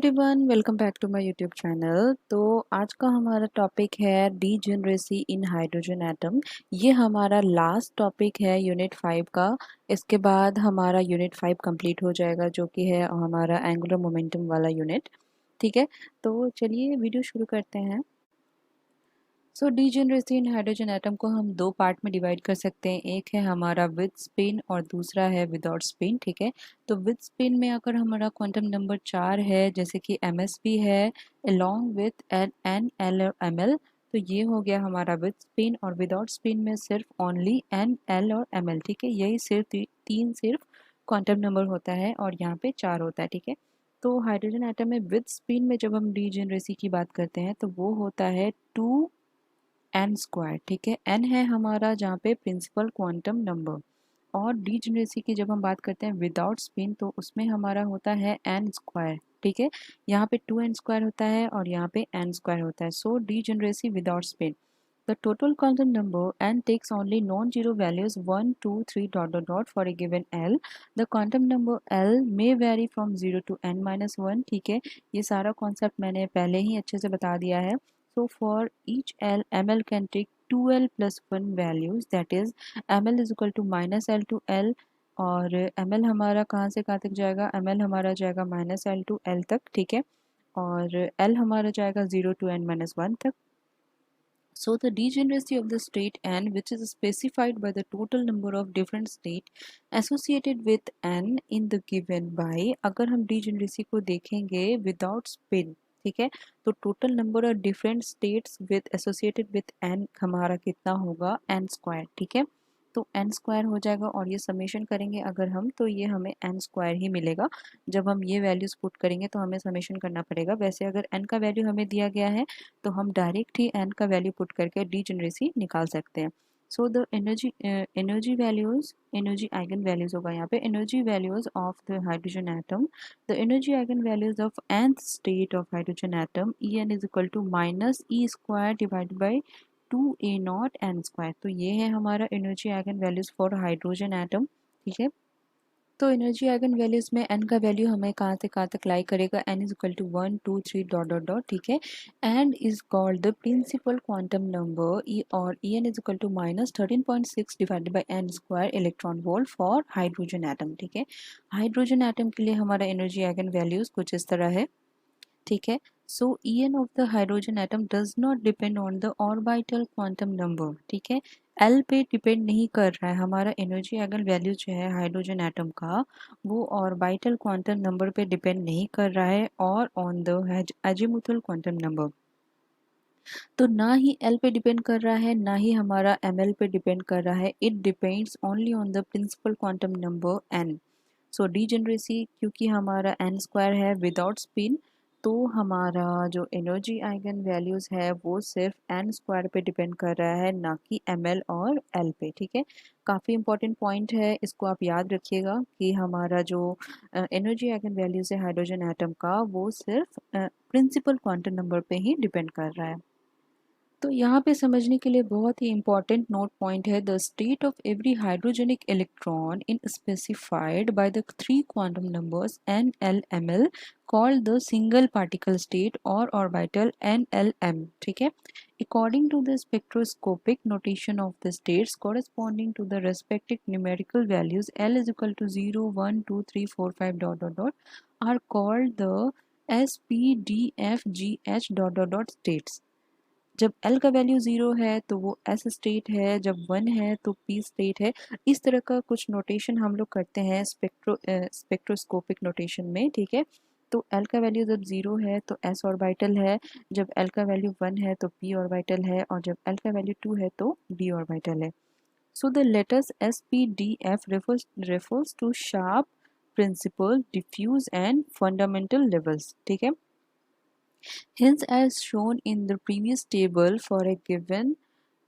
Everyone, welcome back to my YouTube channel. तो आज का हमारा टॉपिक है डीजेनरेसी इन हाइड्रोजन एटम। ये हमारा लास्ट टॉपिक है यूनिट 5 का। इसके बाद हमारा यूनिट 5 कंप्लीट हो जाएगा, जो कि है हमारा एंगुलर मोमेंटम वाला यूनिट। ठीक है, तो चलिए वीडियो शुरू करते हैं। सो डीजेनरेसी इन हाइड्रोजन एटम को हम दो पार्ट में डिवाइड कर सकते हैं। एक है हमारा विद स्पिन और दूसरा है विदाउट स्पिन। ठीक है, तो विद स्पिन में अगर हमारा क्वांटम नंबर 4 है, जैसे कि MsP है अलोंग विथ N L और Ml, तो ये हो गया हमारा विद स्पिन। और विदाउट स्पिन में सिर्फ ओनली N L और Ml। ठीक है, यही सिर्फ तीन सिर्फ क्वांटम नंबर होता है और यहाँ पे 4 होता है। ठीक है, तो हाइड्रोजन एटम में विद स्पिन में जब हम डीजेनरेसी की बात करते हैं तो वो होता है 2n²। ठीक है, n है हमारा जहाँ पे प्रिंसिपल क्वांटम नंबर। और डीजेनरेसी की जब हम बात करते हैं विदाउट स्पिन, तो उसमें हमारा होता है n²। ठीक है, यहाँ पे 2n² होता है और यहाँ पे n² होता है। So degeneracy without spin, the total quantum number n takes only non-zero values 1 2 3 dot dot dot for a given L. The quantum number L may vary from 0 to n-1। ठीक है, ये सारा कॉन्सेप्ट मैंने पहले ही अच्छे से बता दिया है। So for each L, ML can take 2L plus 1 values, that is ML is equal to -L to L। और ML हमारा कहाँ से कहाँ तक जाएगा? ML हमारा जाएगा -L to L तक। ठीक है, और L हमारा जाएगा 0 to n-1 तक। So the degeneracy of the state n, which is specified by the total number of different state associated with n in the given by, अगर हम degeneracy को देखेंगे without spin, ठीक है, तो total number of different states with associated with n हमारा कितना होगा? n²। ठीक है, तो n² हो जाएगा और ये समेशन करेंगे अगर हम, तो ये हमें n² ही मिलेगा। जब हम ये वैल्यूज पुट करेंगे तो हमें समेशन करना पड़ेगा। वैसे अगर n का वैल्यू हमें दिया गया है तो हम डायरेक्ट ही n का वैल्यू पुट करके डीजेनरेसी निकाल सकते हैं। So the energy values, energy eigen values होगा यहाँ पे, energy values of the hydrogen atom. The energy eigen values of nth state of hydrogen atom En is equal to -E² divided by 2a0n²। तो ये है हमारा energy eigen values for hydrogen atom. ठीक है, तो एनर्जी आइगन वैल्यूज में n का value हमें कहाँ से कहाँ तक लाई करेगा? n is equal to 1 2 3 dot dot dot. ठीक है, and is called the principal quantum number ई, और En is equal to -13.6 divided by n² electron volt for hydrogen atom. ठीक है, हाइड्रोजन एटम के लिए हमारा एनर्जी आइगन वैल्यूज कुछ इस तरह है। ठीक है, सो En of the hydrogen atom does not depend on the orbital quantum number. ठीक है, L पे डिपेंड नहीं कर रहा है हमारा एनर्जी आइगन वैल्यू जो है हाइड्रोजन एटम का, वो ऑर्बिटल क्वांटम नंबर पे डिपेंड नहीं कर रहा है और on the azimuthal quantum number. तो ना ही L पे डिपेंड कर रहा है, ना ही हमारा ML पे डिपेंड कर रहा है। It depends only on the principal quantum number n। So degeneracy क्योंकि हमारा n² है विदाउट स्पिन, तो हमारा जो एनर्जी आइगन वैल्यूज है वो सिर्फ n² पे डिपेंड कर रहा है, ना कि ML और L पे। ठीक है, काफ़ी इंपॉर्टेंट पॉइंट है, इसको आप याद रखिएगा कि हमारा जो एनर्जी आइगन वैल्यूज है हाइड्रोजन एटम का, वो सिर्फ प्रिंसिपल क्वांटम नंबर पे ही डिपेंड कर रहा है। तो यहाँ पे समझने के लिए बहुत ही इम्पॉर्टेंट नोट पॉइंट है, the state of every hydrogenic electron in specified by the 3 quantum numbers NL-ML called the single particle state और ऑर्बिटल NL-M। ठीक है, according to the spectroscopic notation of the states corresponding to the respective numerical values L is equal to 0 1 2 3 4 5 dot dot dot are called the SPDFGH dot dot dot states। जब L का value 0 है तो वो S state है, जब 1 है तो P state है। इस तरह का कुछ नोटेशन हम लोग करते हैं स्पेक्ट्रोस्कोपिक नोटेशन में। ठीक है, तो L का वैल्यू जब 0 है तो S ऑर्बिटल है, जब L का वैल्यू 1 है तो P ऑर्बिटल है, और जब L का वैल्यू 2 है तो B ऑर्बिटल है। So the letters SPDF refers to sharp, principal, diffuse and fundamental levels। ठीक है, hence as shown in the previous table, for a given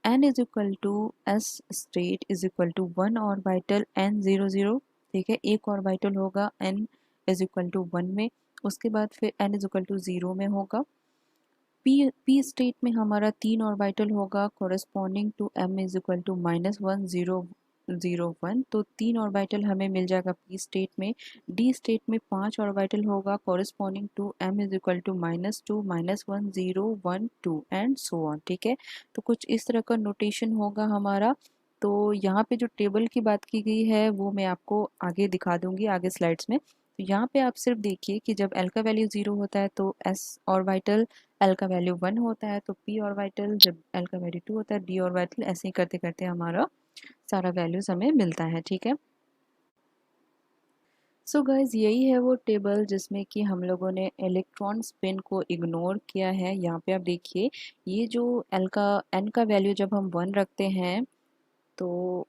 n is equal to s state is equal to 1 orbital n00। ठीक है, एक orbital होगा n is equal to 1 में, उसके बाद फिर n is equal to 0 में होगा। p स्टेट में हमारा 3 ऑर्बिटल होगा corresponding to m is equal to -1 0 0 1, तो 3 ऑर्बिटल हमें मिल जाएगा p स्टेट में। d स्टेट में 5 ऑर्बिटल होगा corresponding to m is equal to -2 -1 0 1 2 and so on. ठीक है, तो कुछ इस तरह का नोटेशन होगा हमारा। तो यहाँ पे जो टेबल की बात की गई है वो मैं आपको आगे दिखा दूंगी आगे स्लाइड्स में। तो यहाँ पे आप सिर्फ देखिए कि जब l का वैल्यू 0 होता है तो s ऑर्बिटल, l का वैल्यू 1 होता है तो p ऑर्बिटल, जब l का वैल्यू 2 होता है d ऑर्बिटल, ऐसे ही करते करते हमारा सारा वैल्यूज हमें मिलता है। ठीक है, सो गाइज यही है वो टेबल जिसमें कि हम लोगों ने इलेक्ट्रॉन स्पिन को इग्नोर किया है। यहाँ पे आप देखिए ये जो l का n का वैल्यू जब हम 1 रखते हैं, तो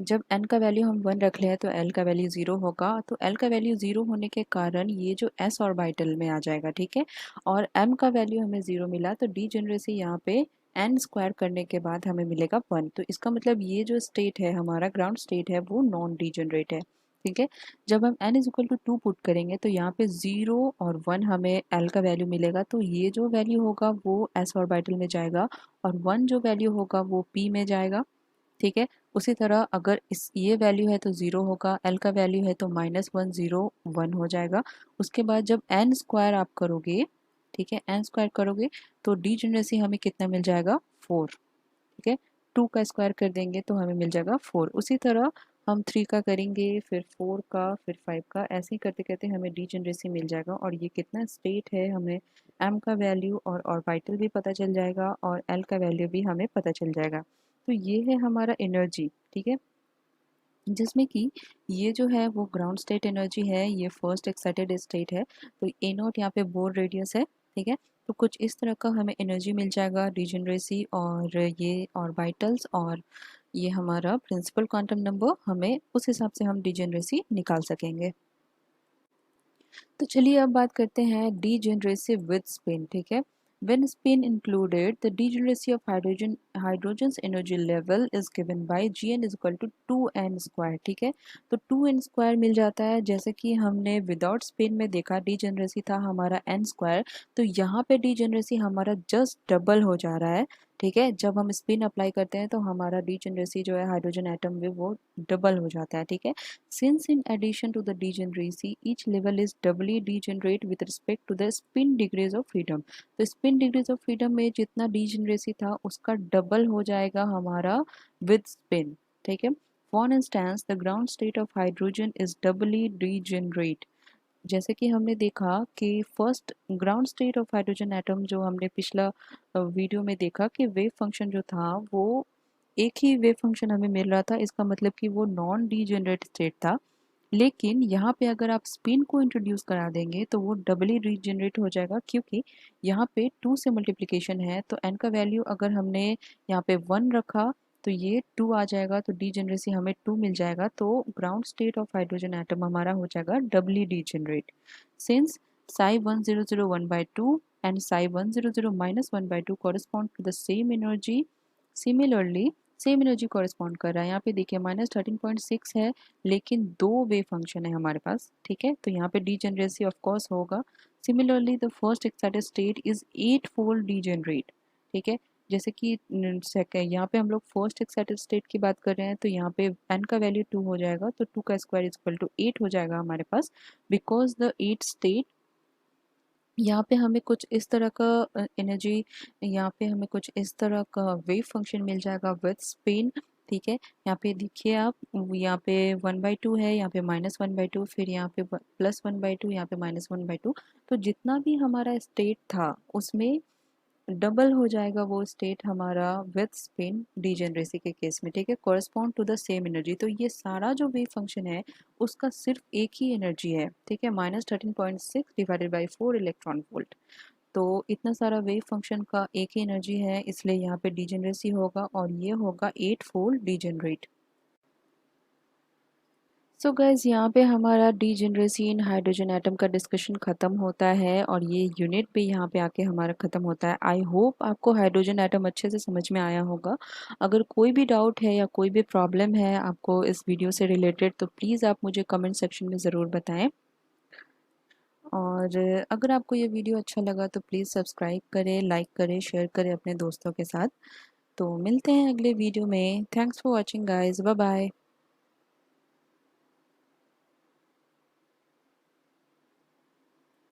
जब n का वैल्यू हम 1 रख ले हैं तो l का वैल्यू 0 होगा। तो l का वैल्यू 0 होने के कारण ये जो s ऑर्बिटल में आ जाएगा। ठीक है, और m का वैल्यू हमें 0 मिला तो डीजेनरेसी यहाँ पे n स्क्वायर करने के बाद हमें मिलेगा 1। तो इसका मतलब ये जो स्टेट है हमारा ग्राउंड स्टेट है वो नॉन डीजेनरेट है। ठीक है, जब हम n is equal to 2 put करेंगे तो यहाँ पे 0 और 1 हमें l का वैल्यू मिलेगा। तो ये जो वैल्यू होगा वो s ऑर्बिटल में जाएगा और 1 जो वैल्यू होगा वो p में जाएगा। ठीक है, उसी तरह अगर इस ये वैल्यू है तो 0 होगा, l का वैल्यू है तो -1 0 1 हो जाएगा। उसके बाद जब n स्क्वायर आप करोगे, ठीक है, n स्क्वायर करोगे तो डीजेनरेसी हमें कितना मिल जाएगा 4। ठीक है, 2 का स्क्वायर कर देंगे तो हमें मिल जाएगा 4। उसी तरह हम 3 का करेंगे, फिर 4 का, फिर 5 का, ऐसे ही करते करते हमें डीजेनरेसी मिल जाएगा। और ये कितना स्टेट है हमें m का वैल्यू और ऑर्बिटल भी पता चल जाएगा और l का वैल्यू भी हमें पता चल जाएगा। तो ये है हमारा एनर्जी। ठीक है, जिसमें कि ये जो है वो ग्राउंड स्टेट एनर्जी है, ये फर्स्ट एक्साइटेड स्टेट है। तो ए नॉट यहाँ पे बोर रेडियस है। ठीक है, तो कुछ इस तरह का हमें एनर्जी मिल जाएगा डीजेनरेसी और ये ऑर्बिटल्स और ये हमारा प्रिंसिपल क्वांटम नंबर, हमें उस हिसाब से हम डीजेनरेसी निकाल सकेंगे। तो चलिए अब बात करते हैं डीजेनरेसी विद स्पिन। ठीक है, when spin included the degeneracy of hydrogen's energy level is given by Gn is equal to 2n square। ठीक है, तो 2n स्क्वायर मिल जाता है। जैसे कि हमने विदाउट स्पिन में देखा डीजेनरेसी था हमारा n स्क्वायर, तो यहाँ पे डीजेनरेसी हमारा जस्ट डबल हो जा रहा है। ठीक है, जब हम स्पिन अप्लाई करते हैं तो हमारा डीजेनरेसी जो है हाइड्रोजन एटम में वो डबल हो जाता है। ठीक है, since in addition to the degeneracy each level is doubly degenerate with respect to the spin degrees of freedom। तो स्पिन डिग्रीज ऑफ फ्रीडम में जितना डीजेनरेसी था उसका डबल हो जाएगा हमारा विद स्पिन। ठीक है, for instance the ground state of hydrogen is doubly degenerate. जैसे कि हमने देखा कि first ground state of hydrogen atom जो हमने पिछला वीडियो में देखा कि वेव फंक्शन जो था वो एक ही वेव फंक्शन हमें मिल रहा था, इसका मतलब कि वो नॉन डीजेनरेट स्टेट था। लेकिन यहाँ पे अगर आप स्पिन को इंट्रोड्यूस करा देंगे तो वो डबली रीजनरेट हो जाएगा, क्योंकि यहाँ पे 2 से मल्टीप्लिकेशन है। तो n का वैल्यू अगर हमने यहाँ पे 1 रखा तो ये 2 आ जाएगा, तो डीजेनरेसी हमें 2 मिल जाएगा। तो ground state of hydrogen atom हमारा हो जाएगा डबली degenerate. Since psi 1001 by 2 and psi 100 minus 1 by 2 correspond to the same energy, similarly same energy correspond कर रहा है। यहाँ पे देखिए -13.6 है लेकिन 2 वेव फंक्शन है हमारे पास। ठीक है, तो यहाँ पे डीजेनरेसी ऑफ कोर्स होगा। Similarly the first excited state is 8 fold degenerate. ठीक है, जैसे कि सेकंड यहाँ पे हम लोग फर्स्ट एक्साइटेड स्टेट की बात कर रहे हैं तो यहाँ पे n का वैल्यू 2 हो जाएगा, तो 2 का स्क्वायर इज इक्वल टू 8 हो जाएगा हमारे पास। बिकॉज द 8 स्टेट, यहाँ पे हमें कुछ इस तरह का एनर्जी, यहाँ पे हमें कुछ इस तरह का वेव फंक्शन मिल जाएगा विद स्पिन। ठीक है, यहाँ पे देखिए आप, यहाँ पे 1/2 है, यहाँ पे -1/2, फिर यहाँ पे +1/2, यहाँ पे -1/2। तो जितना भी हमारा स्टेट था उसमें डबल हो जाएगा वो स्टेट हमारा विद स्पिन डीजेनरेसी के केस में। ठीक है, correspond to the same energy. तो ये सारा जो वेव फंक्शन है उसका सिर्फ एक ही एनर्जी है। ठीक है, -13.6 डिवाइडेड बाई 4 इलेक्ट्रॉन वोल्ट। तो इतना सारा वेव फंक्शन का एक ही एनर्जी है, इसलिए यहाँ पे डीजेनरेसी होगा और ये होगा 8 फोल्ड डीजेनरेट। सो गाइज यहाँ पे हमारा डीजेनरेसी इन हाइड्रोजन एटम का डिस्कशन ख़त्म होता है और ये यूनिट भी यहाँ पे आके हमारा ख़त्म होता है। आई होप आपको हाइड्रोजन एटम अच्छे से समझ में आया होगा। अगर कोई भी डाउट है या कोई भी प्रॉब्लम है आपको इस वीडियो से रिलेटेड तो प्लीज़ आप मुझे कमेंट सेक्शन में ज़रूर बताएं। और अगर आपको ये वीडियो अच्छा लगा तो प्लीज़ सब्सक्राइब करें, लाइक करें, शेयर करें अपने दोस्तों के साथ। तो मिलते हैं अगले वीडियो में। Thanks for watching guys, bye bye.